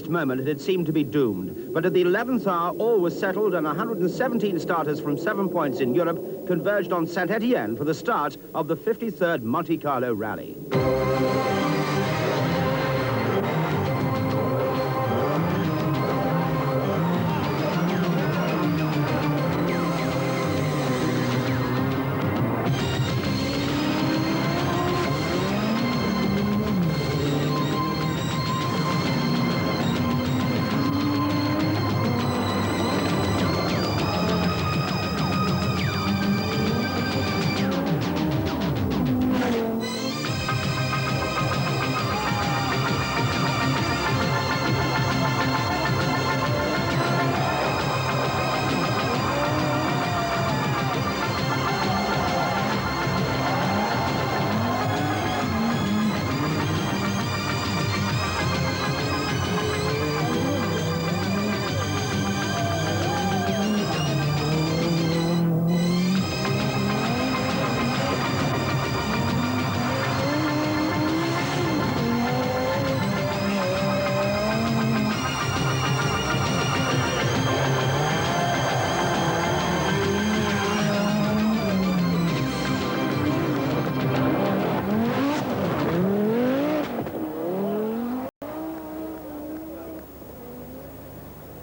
first moment, it had seemed to be doomed. But at the 11th hour, all was settled, and 117 starters from 7 points in Europe converged on Saint-Étienne for the start of the 53rd Monte Carlo Rally.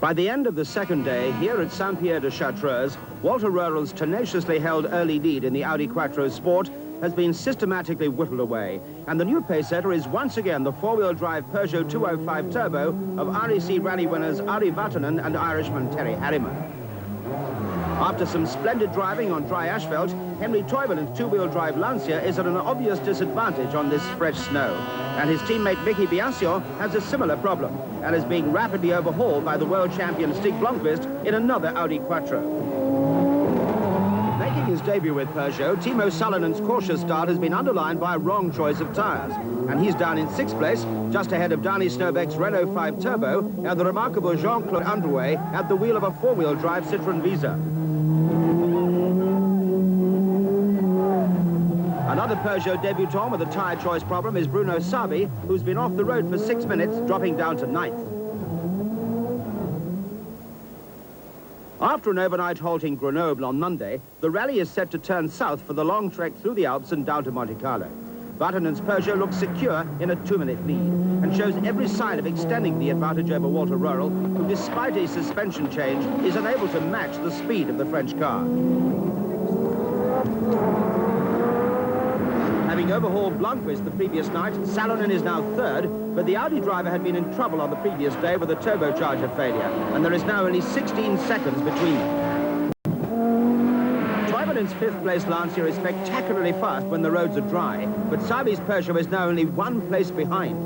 By the end of the second day, here at Saint-Pierre-de-Chartreuse, Walter Röhrl's tenaciously held early lead in the Audi Quattro Sport has been systematically whittled away, and the new pacesetter is once again the four-wheel drive Peugeot 205 Turbo of REC rally winners Ari Vatanen and Irishman Terry Harriman. After some splendid driving on dry asphalt, Henry Toivonen two-wheel drive Lancia is at an obvious disadvantage on this fresh snow, and his teammate Vicky Biasio has a similar problem and is being rapidly overhauled by the world champion Stig Blomqvist in another Audi Quattro. Making his debut with Peugeot, Timo Salonen's cautious start has been underlined by a wrong choice of tyres, and he's down in 6th place, just ahead of Danny Snowbeck's Renault 5 Turbo and the remarkable Jean-Claude Underway at the wheel of a four-wheel drive Citroën Visa. Another Peugeot debutant with a tyre choice problem is Bruno Savi, who's been off the road for 6 minutes, dropping down to 9th. After an overnight halt in Grenoble on Monday, the rally is set to turn south for the long trek through the Alps and down to Monte Carlo. Vatanen's Peugeot looks secure in a 2-minute lead and shows every sign of extending the advantage over Walter Röhrl, who, despite a suspension change, is unable to match the speed of the French car. Having overhauled Blomqvist the previous night, Salonen is now third, but the Audi driver had been in trouble on the previous day with a turbocharger failure, and there is now only 16 seconds between them. Toivonen's 5th place Lancia is spectacularly fast when the roads are dry, but Savi's Peugeot is now only 1 place behind.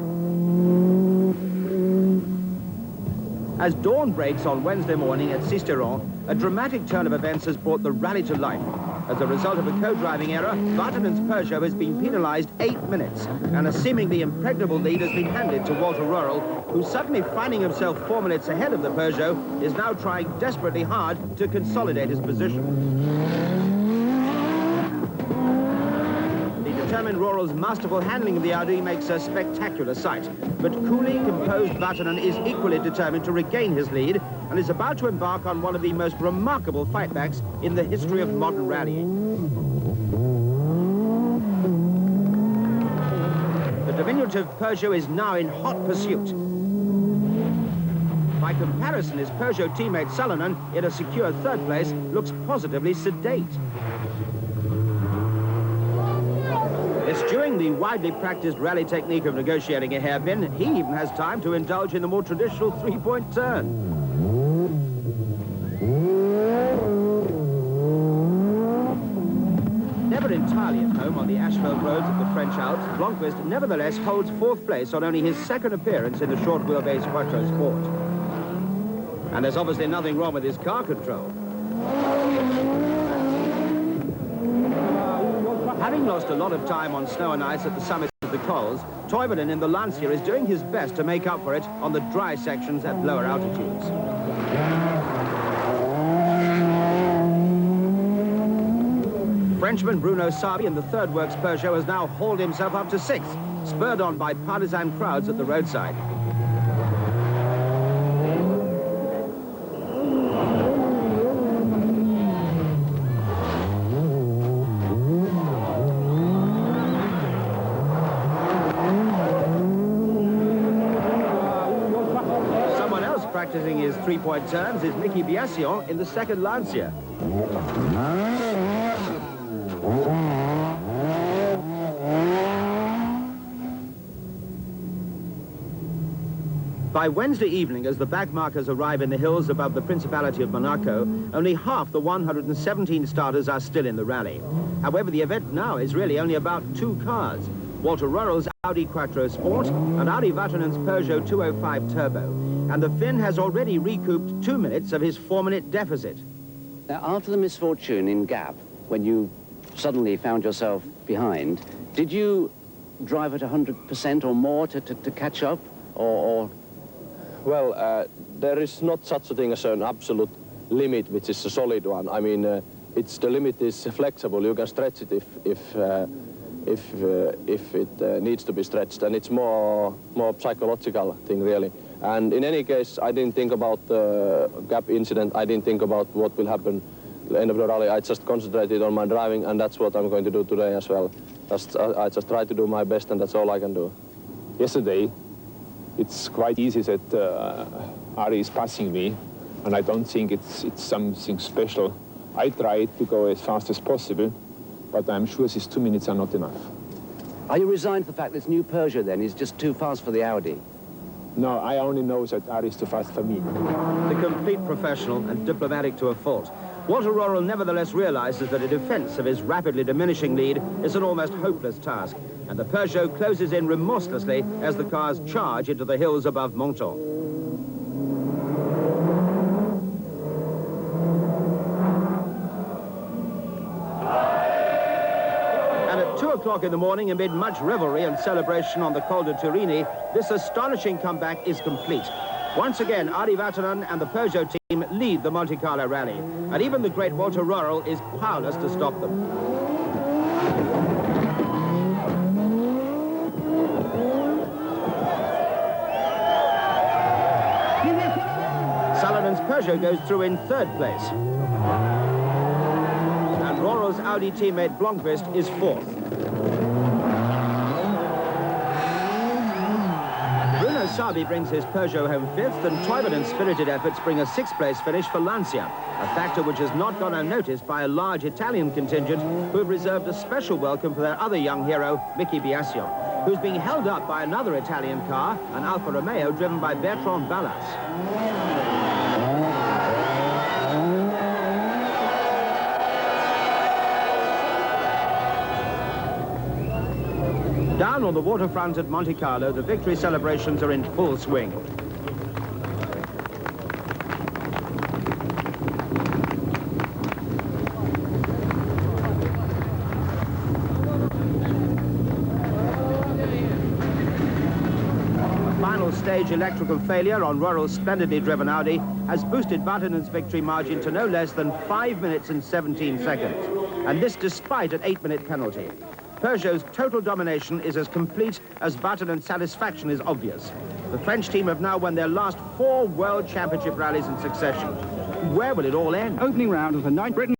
As dawn breaks on Wednesday morning at Sisteron, a dramatic turn of events has brought the rally to life. As a result of a co-driving error, Vatanen's Peugeot has been penalized 8 minutes, and a seemingly impregnable lead has been handed to Walter Röhrl, who, suddenly finding himself 4 minutes ahead of the Peugeot, is now trying desperately hard to consolidate his position. The determined Röhrl's masterful handling of the Audi makes a spectacular sight, but coolly composed Vatanen is equally determined to regain his lead and is about to embark on one of the most remarkable fightbacks in the history of modern rallying. The diminutive Peugeot is now in hot pursuit. By comparison, his Peugeot teammate Salonen, in a secure 3rd place, looks positively sedate. Eschewing the widely practiced rally technique of negotiating a hairpin, he even has time to indulge in the more traditional 3-point turn. Never entirely at home on the asphalt roads of the French Alps, Blomqvist nevertheless holds 4th place on only his 2nd appearance in the short wheelbase Quattro Sport. And there's obviously nothing wrong with his car control. Having lost a lot of time on snow and ice at the summits of the cols, Toivonen in the Lancia is doing his best to make up for it on the dry sections at lower altitudes. Frenchman Bruno Savi in the 3rd Works Peugeot has now hauled himself up to 6th, spurred on by partisan crowds at the roadside. practicing his three-point turns is Mickey Biassion in the second Lancia. By Wednesday evening, as the back markers arrive in the hills above the Principality of Monaco, only half the 117 starters are still in the rally. However, the event now is really only about 2 cars: Walter Rural's Audi Quattro Sport and Ari Vatanen's Peugeot 205 Turbo. And the Finn has already recouped 2 minutes of his 4-minute deficit. Now, after the misfortune in Gap, when you suddenly found yourself behind, did you drive at 100% or more to catch up, or... Well, there is not such a thing as an absolute limit, which is a solid one. I mean, the limit is flexible. You can stretch it if it needs to be stretched, and it's more psychological thing, really. And in any case, I didn't think about the Gap incident. I didn't think about what will happen at the end of the rally. I just concentrated on my driving, and that's what I'm going to do today as well. I just try to do my best, and that's all I can do. Yesterday, it's quite easy that Ari is passing me, and I don't think it's something special. I try to go as fast as possible, but I'm sure these 2 minutes are not enough. Are you resigned to the fact this new Peugeot, then, is just too fast for the Audi? No, I only know that Ari is too fast for me. The complete professional and diplomatic to a fault. Walter Rural nevertheless realizes that a defense of his rapidly diminishing lead is an almost hopeless task, and the Peugeot closes in remorselessly as the cars charge into the hills above Monte. And at 2 o'clock in the morning, amid much revelry and celebration on the Col de Turini, this astonishing comeback is complete. Once again, Ari Vatanen and the Peugeot team lead the Monte Carlo rally, and even the great Walter Rural is powerless to stop them. Saladin's Peugeot goes through in 3rd place, and Rural's Audi teammate Blomqvist is 4th. Sabi brings his Peugeot home 5th, and Toivonen spirited efforts bring a 6th place finish for Lancia, a factor which has not gone unnoticed by a large Italian contingent who have reserved a special welcome for their other young hero, Mickey Biassion, who's being held up by another Italian car, an Alfa Romeo driven by Bertrand Ballas. Down on the waterfront at Monte Carlo, the victory celebrations are in full swing. A final stage electrical failure on Rural's splendidly driven Audi has boosted Vatanen's victory margin to no less than 5 minutes and 17 seconds, and this despite an 8-minute penalty. Peugeot's total domination is as complete as Vatanen's satisfaction is obvious. The French team have now won their last 4 World Championship rallies in succession. Where will it all end? Opening round of the 9th Britain